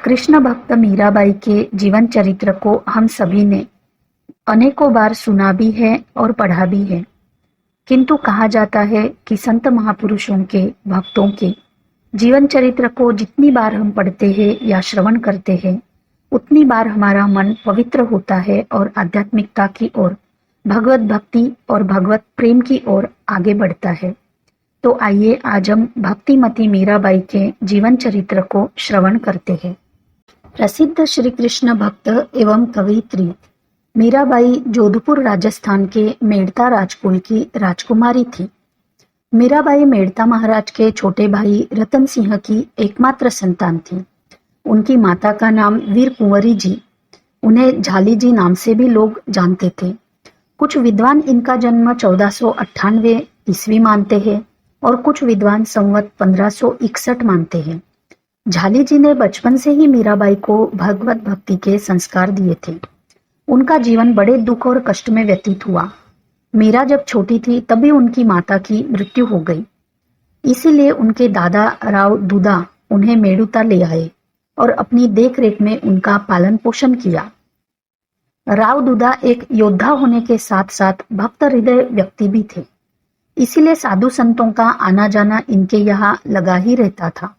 कृष्ण भक्त मीराबाई के जीवन चरित्र को हम सभी ने अनेकों बार सुना भी है और पढ़ा भी है। किंतु कहा जाता है कि संत महापुरुषों के भक्तों के जीवन चरित्र को जितनी बार हम पढ़ते हैं या श्रवण करते हैं, उतनी बार हमारा मन पवित्र होता है और आध्यात्मिकता की ओर, भगवत भक्ति और भगवत प्रेम की ओर आगे बढ़ता है। तो आइए आज हम भक्तिमती मीराबाई के जीवन चरित्र को श्रवण करते हैं। प्रसिद्ध श्री कृष्ण भक्त एवं कवयित्री मीराबाई जोधपुर राजस्थान के मेड़ता राजकुल की राजकुमारी थी। मीराबाई मेड़ता महाराज के छोटे भाई रतन सिंह की एकमात्र संतान थी। उनकी माता का नाम वीर कुंवरी जी, उन्हें झाली जी नाम से भी लोग जानते थे। कुछ विद्वान इनका जन्म 1498 ईस्वी मानते हैं और कुछ विद्वान संवत 1561 मानते हैं। झाली जी ने बचपन से ही मीराबाई को भगवत भक्ति के संस्कार दिए थे। उनका जीवन बड़े दुख और कष्ट में व्यतीत हुआ। मीरा जब छोटी थी तभी उनकी माता की मृत्यु हो गई। इसीलिए उनके दादा राव दुदा उन्हें मेड़ुता ले आए और अपनी देखरेख में उनका पालन पोषण किया। राव दुदा एक योद्धा होने के साथ साथ भक्त हृदय व्यक्ति भी थे। इसीलिए साधु संतों का आना जाना इनके यहाँ लगा ही रहता था।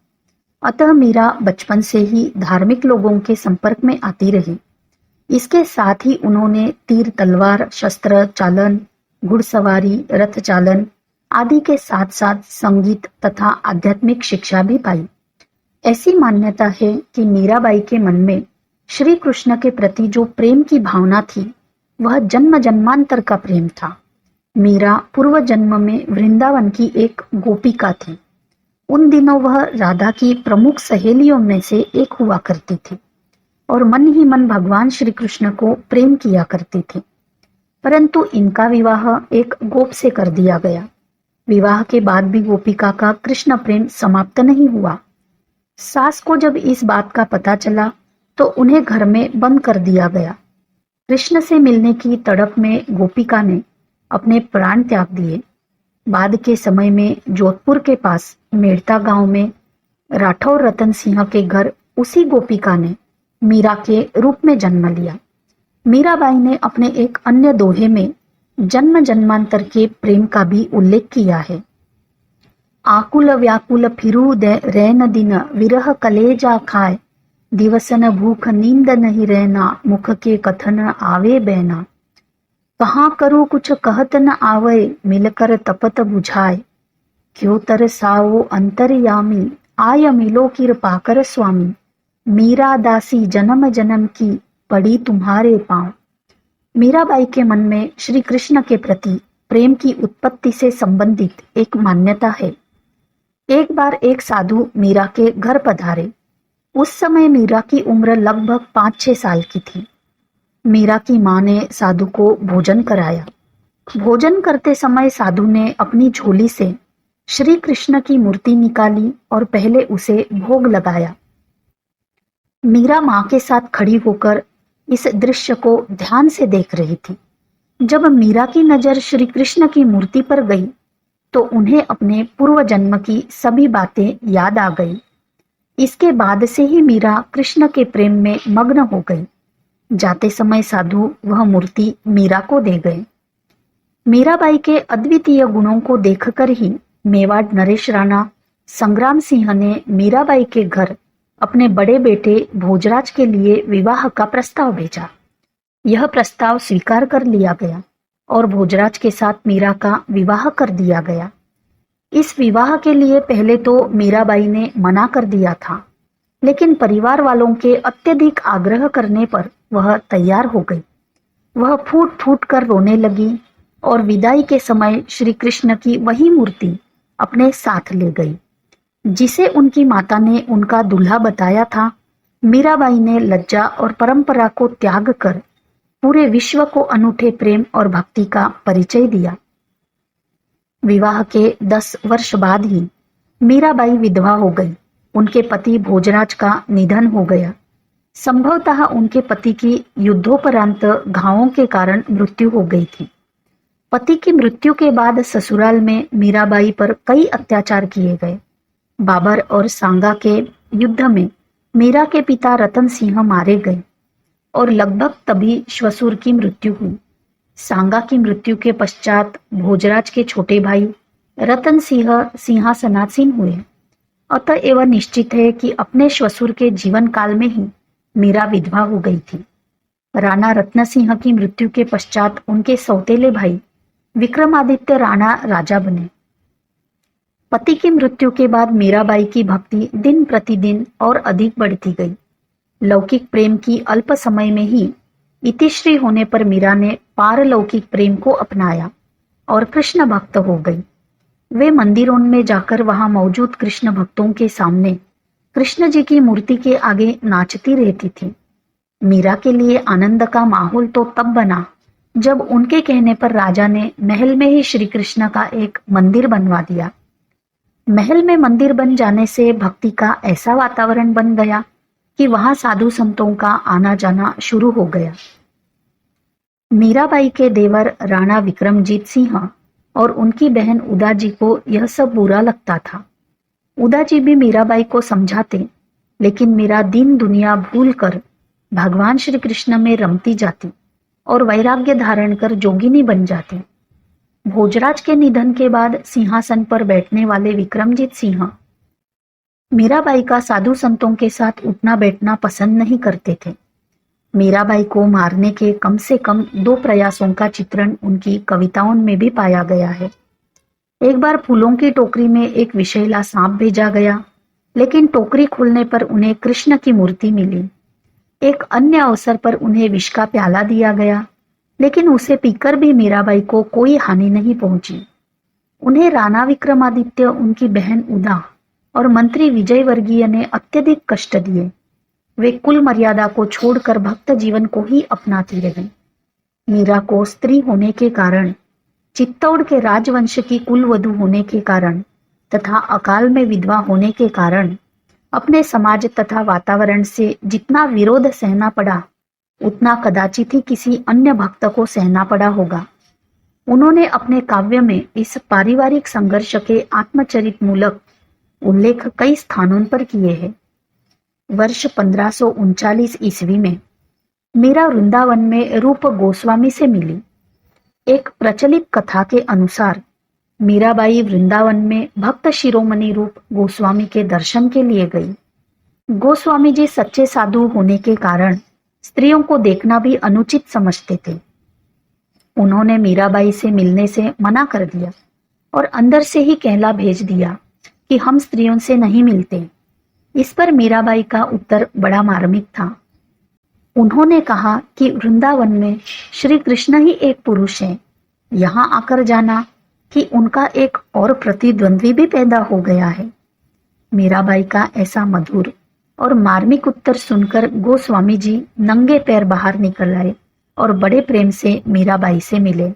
अतः मीरा बचपन से ही धार्मिक लोगों के संपर्क में आती रही। इसके साथ ही उन्होंने तीर तलवार, शस्त्र चालन, घुड़सवारी, रथ चालन आदि के साथ साथ संगीत तथा आध्यात्मिक शिक्षा भी पाई। ऐसी मान्यता है कि मीराबाई के मन में श्री कृष्ण के प्रति जो प्रेम की भावना थी, वह जन्म जन्मांतर का प्रेम था। मीरा पूर्व जन्म में वृंदावन की एक गोपिका थी। उन दिनों वह राधा की प्रमुख सहेलियों में से एक हुआ करती थी और मन ही मन भगवान श्री कृष्ण को प्रेम किया करती थी। परंतु इनका विवाह एक गोप से कर दिया गया। विवाह के बाद भी गोपिका का कृष्ण प्रेम समाप्त नहीं हुआ। सास को जब इस बात का पता चला तो उन्हें घर में बंद कर दिया गया। कृष्ण से मिलने की तड़प में गोपिका ने अपने प्राण त्याग दिए। बाद के समय में जोधपुर के पास मेड़ता गांव में राठौर रतन सिंह के घर उसी गोपिका ने मीरा के रूप में जन्म लिया। मीराबाई ने अपने एक अन्य दोहे में जन्म जन्मांतर के प्रेम का भी उल्लेख किया है। आकुल व्याकुल फिरू रैन दिन, विरह कलेजा खाए, दिवसन भूख नींद नहीं रहना, मुख के कथन आवे बहना। कहाँ करूँ कुछ कहत न आवै, मिलकर तपत बुझाए, क्यों तरसाओ अंतर्यामी, आय मिलो कृपा कर स्वामी। मीरा दासी जन्म जन्म की, पड़ी तुम्हारे पांव। मीराबाई के मन में श्री कृष्ण के प्रति प्रेम की उत्पत्ति से संबंधित एक मान्यता है। एक बार एक साधु मीरा के घर पधारे। उस समय मीरा की उम्र लगभग 5-6 साल की थी। मीरा की माँ ने साधु को भोजन कराया। भोजन करते समय साधु ने अपनी झोली से श्री कृष्ण की मूर्ति निकाली और पहले उसे भोग लगाया। मीरा माँ के साथ खड़ी होकर इस दृश्य को ध्यान से देख रही थी। जब मीरा की नजर श्री कृष्ण की मूर्ति पर गई तो उन्हें अपने पूर्व जन्म की सभी बातें याद आ गई। इसके बाद से ही मीरा कृष्ण के प्रेम में मग्न हो गई। जाते समय साधु वह मूर्ति मीरा को दे गए। मीराबाई के अद्वितीय गुणों को देखकर ही मेवाड़ नरेश राणा संग्राम सिंह ने मीराबाई के घर अपने बड़े बेटे भोजराज के लिए विवाह का प्रस्ताव भेजा। यह प्रस्ताव स्वीकार कर लिया गया और भोजराज के साथ मीरा का विवाह कर दिया गया। इस विवाह के लिए पहले तो मीराबाई ने मना कर दिया था, लेकिन परिवार वालों के अत्यधिक आग्रह करने पर वह तैयार हो गई। वह फूट फूट कर रोने लगी और विदाई के समय श्री कृष्ण की वही मूर्ति अपने साथ ले गई, जिसे उनकी माता ने उनका दूल्हा बताया था। मीराबाई ने लज्जा और परंपरा को त्याग कर पूरे विश्व को अनूठे प्रेम और भक्ति का परिचय दिया। विवाह के 10 वर्ष बाद ही मीराबाई विधवा हो गई। उनके पति भोजराज का निधन हो गया। संभवतः उनके पति की युद्धोपरांत घावों के कारण मृत्यु हो गई थी। पति की मृत्यु के बाद ससुराल में मीराबाई पर कई अत्याचार किए गए। बाबर और सांगा के युद्ध में मीरा के पिता रतन सिंह मारे गए और लगभग तभी श्वशुर की मृत्यु हुई। सांगा की मृत्यु के पश्चात भोजराज के छोटे भाई रतन सिंह सिंहासनासीन हुए। अतएव निश्चित है कि अपने श्वशुर के जीवन काल में ही मीरा विधवा हो गई थी। राणा रत्न सिंह की मृत्यु के पश्चात उनके सौतेले भाई विक्रमादित्य राणा राजा बने। पति की मृत्यु के बाद मीराबाई की भक्ति दिन प्रतिदिन और अधिक बढ़ती गई। लौकिक प्रेम की अल्प समय में ही इतिश्री होने पर मीरा ने पारलौकिक प्रेम को अपनाया और कृष्ण भक्त हो गई। वे मंदिरों में जाकर वहां मौजूद कृष्ण भक्तों के सामने कृष्ण जी की मूर्ति के आगे नाचती रहती थी। मीरा के लिए आनंद का माहौल तो तब बना जब उनके कहने पर राजा ने महल में ही श्री कृष्ण का एक मंदिर बनवा दिया। महल में मंदिर बन जाने से भक्ति का ऐसा वातावरण बन गया कि वहां साधु संतों का आना जाना शुरू हो गया। मीराबाई के देवर राणा विक्रमजीत सिंह और उनकी बहन उदा जी को यह सब बुरा लगता था। उदा जी भी मीराबाई को समझाते, लेकिन मीरा दीन दुनिया भूल कर भगवान श्री कृष्ण में रमती जाती और वैराग्य धारण कर जोगिनी बन जाती। भोजराज के निधन के बाद सिंहासन पर बैठने वाले विक्रमजीत सिंह मीराबाई का साधु संतों के साथ उठना बैठना पसंद नहीं करते थे। मीराबाई को मारने के कम से कम 2 प्रयासों का चित्रण उनकी कविताओं में भी पाया गया है। एक बार फूलों की टोकरी में एक विषैला सांप भेजा गया, लेकिन टोकरी खोलने पर उन्हें कृष्ण की मूर्ति मिली। एक अन्य अवसर पर उन्हें विष का प्याला दिया गया, लेकिन उसे पीकर भी मीराबाई को कोई हानि नहीं पहुंची। उन्हें राणा विक्रमादित्य, उनकी बहन उदा और मंत्री विजयवर्गीय ने अत्यधिक कष्ट दिए। वे कुल मर्यादा को छोड़कर भक्त जीवन को ही अपनाती रही। मीरा को स्त्री होने के कारण, चित्तौड़ के राजवंश की कुलवधू होने के कारण तथा अकाल में विधवा होने के कारण अपने समाज तथा वातावरण से जितना विरोध सहना पड़ा, उतना कदाचित ही किसी अन्य भक्त को सहना पड़ा होगा। उन्होंने अपने काव्य में इस पारिवारिक संघर्ष के आत्मचरित मूलक उल्लेख कई स्थानों पर किए हैं। वर्ष 1539 ईस्वी में मीरा वृंदावन में रूप गोस्वामी से मिली। एक प्रचलित कथा के अनुसार मीराबाई वृंदावन में भक्त शिरोमणि रूप गोस्वामी के दर्शन के लिए गई। गोस्वामी जी सच्चे साधु होने के कारण स्त्रियों को देखना भी अनुचित समझते थे। उन्होंने मीराबाई से मिलने से मना कर दिया और अंदर से ही कहला भेज दिया कि हम स्त्रियों से नहीं मिलते। इस पर मीराबाई का उत्तर बड़ा मार्मिक था। उन्होंने कहा कि वृंदावन में श्री कृष्ण ही एक पुरुष है, यहाँ आकर जाना कि उनका एक और प्रतिद्वंद्वी भी पैदा हो गया है। मीराबाई का ऐसा मधुर और मार्मिक उत्तर सुनकर गोस्वामी जी नंगे पैर बाहर निकल आए और बड़े प्रेम से मीराबाई से मिले।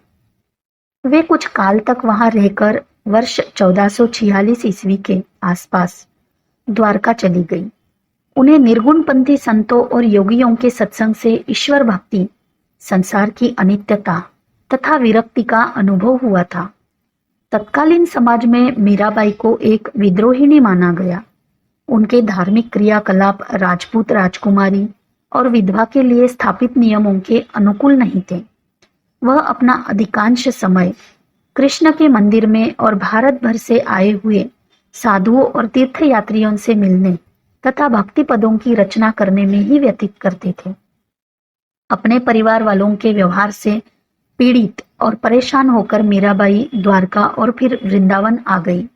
वे कुछ काल तक वहां रहकर वर्ष 1446 ईस्वी के आसपास द्वारका चली गई। उन्हें निर्गुणपंथी संतों और योगियों के सत्संग से ईश्वर भक्ति, संसार की अनित्यता तथा विरक्ति का अनुभव हुआ था। तत्कालीन समाज में मीराबाई को एक विद्रोहिणी माना गया। उनके धार्मिक क्रियाकलाप राजपूत राजकुमारी और विधवा के लिए स्थापित नियमों के अनुकूल नहीं थे। वह अपना अधिकांश समय कृष्ण के मंदिर में और भारत भर से आए हुए साधुओं और तीर्थयात्रियों से मिलने तथा भक्ति पदों की रचना करने में ही व्यतीत करते थे। अपने परिवार वालों के व्यवहार से पीड़ित और परेशान होकर मीराबाई द्वारका और फिर वृंदावन आ गई।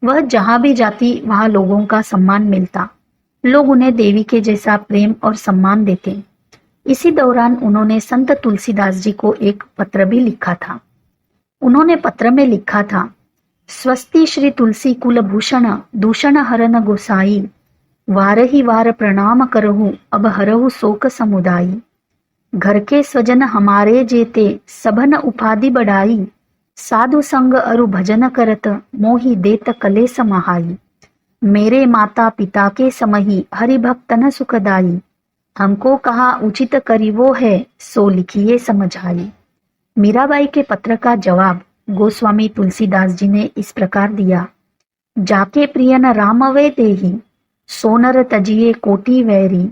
वह जहां भी जाती वहां लोगों का सम्मान मिलता। लोग उन्हें देवी के जैसा प्रेम और सम्मान देते। इसी दौरान उन्होंने संत तुलसीदास जी को एक पत्र भी लिखा था। उन्होंने पत्र में लिखा था, स्वस्ति श्री तुलसी कुल भूषण दूषण हरन गोसाई, वार ही वार प्रणाम करहु अब हरहु शोक समुदाई। घर के स्वजन हमारे जेते सभन उपाधि बढ़ाई, साधु संग अरु भजन करत मोहि देत कलेस महाई। मेरे माता पिता के समही हरि भक्त न सुखदाई, हमको कहा उचित करिवो है सो लिखिए समझाई। मीराबाई के पत्र का जवाब गोस्वामी तुलसीदास जी ने इस प्रकार दिया, जाके प्रियन राम वे देही, सोनर तजिए कोटि वैरी,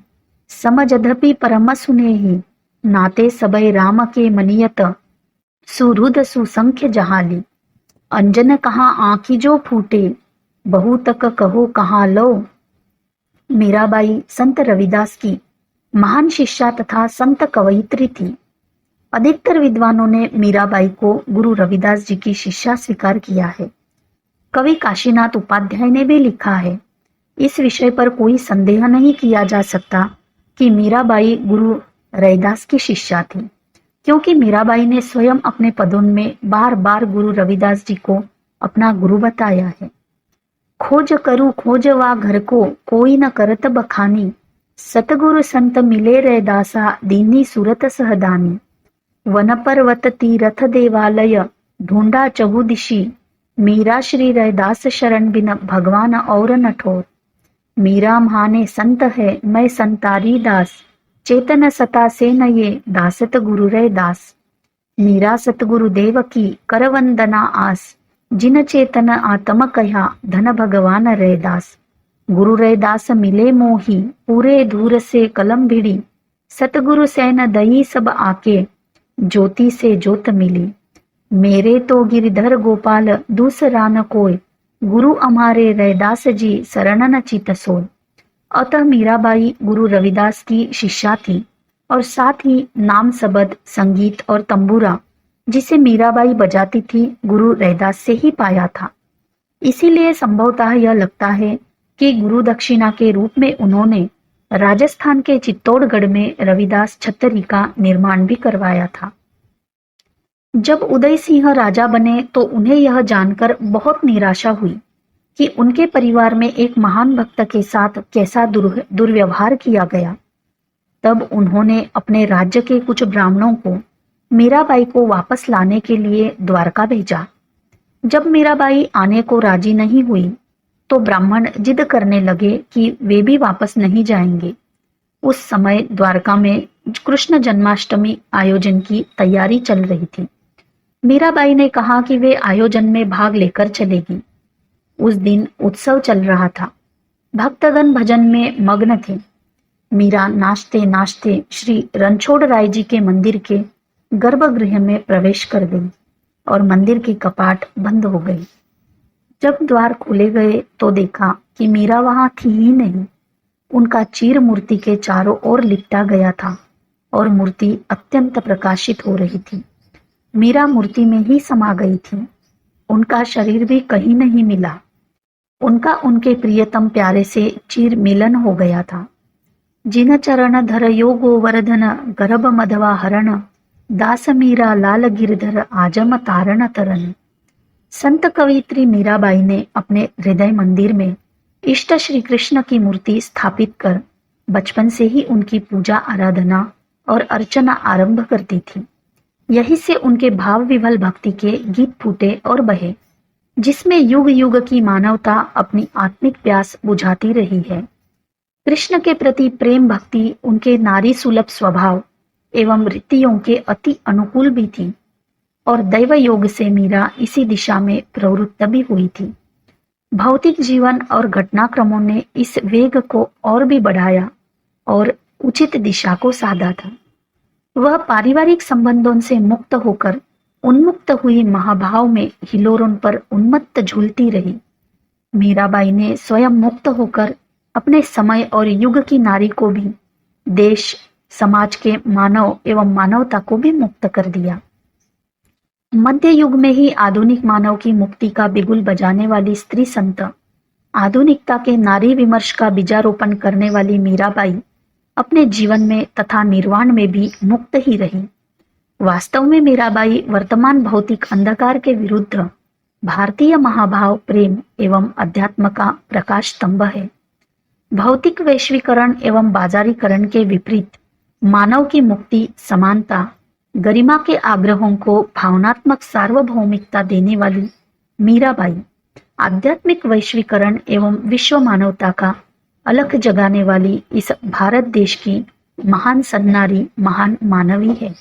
समझधपि परम सुनेहि, नाते सबय राम के मनियत, सुहृद सुसंख्य जहाली। अंजन कहाँ आँखी जो फूटे, बहु तक कहो कहाँ लो। मीराबाई संत रविदास की महान शिष्या तथा संत कवयित्री थी। अधिकतर विद्वानों ने मीराबाई को गुरु रविदास जी की शिष्या स्वीकार किया है। कवि काशीनाथ उपाध्याय ने भी लिखा है, इस विषय पर कोई संदेह नहीं किया जा सकता कि मीराबाई गुरु रविदास की शिष्या थी, क्योंकि मीराबाई ने स्वयं अपने पदों में बार बार गुरु रविदास जी को अपना गुरु बताया है। खोज करूं खोजवा घर को, कोई न करत बखानी, सतगुरु संत मिले रैदासा, दीनी सूरत सहदानी। वन पर्वत तीरथ देवालय, ढूंढा चहुदिशि, मीरा श्री रैदास शरण बिन भगवान और न ठोर। मीरा म्हाने संत है मैं संतारी दास, चेतन सता से न ये दासत गुरु रैदास। मीरा सतगुरु देव की कर वंदना आस, जिन चेतन आत्म कहा धन भगवान रैदास। गुरु रैदास मिले मोही, पूरे दूर से कलम भिड़ी, सतगुरु सैन दई सब आके, ज्योति से ज्योत मिली। मेरे तो गिरधर गोपाल दूसरा न कोय, गुरु हमारे रैदास जी शरण न चित सोय। अतः मीराबाई गुरु रविदास की शिष्या थी और साथ ही नाम शब्द, संगीत और तंबूरा जिसे मीराबाई बजाती थी गुरु रैदास से ही पाया था। इसीलिए संभवतः यह लगता है कि गुरु दक्षिणा के रूप में उन्होंने राजस्थान के चित्तौड़गढ़ में रविदास छतरी का निर्माण भी करवाया था। जब उदय सिंह राजा बने तो उन्हें यह जानकर बहुत निराशा हुई कि उनके परिवार में एक महान भक्त के साथ कैसा दुर्व्यवहार किया गया। तब उन्होंने अपने राज्य के कुछ ब्राह्मणों को मीराबाई को वापस लाने के लिए द्वारका भेजा। जब मीराबाई आने को राजी नहीं हुई तो ब्राह्मण जिद करने लगे कि वे भी वापस नहीं जाएंगे। उस समय द्वारका में कृष्ण जन्माष्टमी आयोजन की तैयारी चल रही थी। मीराबाई ने कहा कि वे आयोजन में भाग लेकर चलेगी। उस दिन उत्सव चल रहा था। भक्तगण भजन में मग्न थे। मीरा नाचते नाचते श्री रणछोड़ राय जी के मंदिर के गर्भगृह में प्रवेश कर गई और मंदिर की कपाट बंद हो गई। जब द्वार खोले गए तो देखा कि मीरा वहां थी ही नहीं। उनका चीर मूर्ति के चारों ओर लिपटा गया था और मूर्ति अत्यंत प्रकाशित हो रही थी। मीरा मूर्ति में ही समा गई थी। उनका शरीर भी कहीं नहीं मिला। उनका उनके प्रियतम प्यारे से चीर मिलन हो गया था। जिन चरण धर योगो वर्धन, गर्भ मधवा हरण, दास मीरा लाल गिरधर, आजम तारण तरन। संत कवयित्री मीराबाई ने अपने हृदय मंदिर में इष्ट श्री कृष्ण की मूर्ति स्थापित कर बचपन से ही उनकी पूजा आराधना और अर्चना आरंभ करती थी। यही से उनके भाव विवल भक्ति के गीत फूटे और बहे, जिसमें युग युग की मानवता अपनी आत्मिक प्यास बुझाती रही है। कृष्ण के प्रति प्रेम भक्ति उनके नारी सुलभ स्वभाव एवं रीतियों के अति अनुकूल भी थी और दैव योग से मीरा इसी दिशा में प्रवृत्त भी हुई थी। भौतिक जीवन और घटनाक्रमों ने इस वेग को और भी बढ़ाया और उचित दिशा को साधा था। वह पारिवारिक संबंधों से मुक्त होकर उन्मुक्त हुई महाभाव में हिलोरों पर उन्मत्त झूलती रही। मीराबाई ने स्वयं मुक्त होकर अपने समय और युग की नारी को भी, देश समाज के मानव एवं मानवता को भी मुक्त कर दिया। मध्य युग में ही आधुनिक मानव की मुक्ति का बिगुल बजाने वाली स्त्री संत, आधुनिकता के नारी विमर्श का बीजारोपण करने वाली मीराबाई अपने जीवन में तथा निर्वाण में भी मुक्त ही रही। वास्तव में मीराबाई वर्तमान भौतिक अंधकार के विरुद्ध भारतीय महाभाव, प्रेम एवं अध्यात्म का प्रकाश स्तंभ है। भौतिक वैश्वीकरण एवं बाजारीकरण के विपरीत मानव की मुक्ति, समानता, गरिमा के आग्रहों को भावनात्मक सार्वभौमिकता देने वाली मीराबाई आध्यात्मिक वैश्वीकरण एवं विश्व मानवता का अलख जगाने वाली इस भारत देश की महान सन्नारी, महान मानवी है।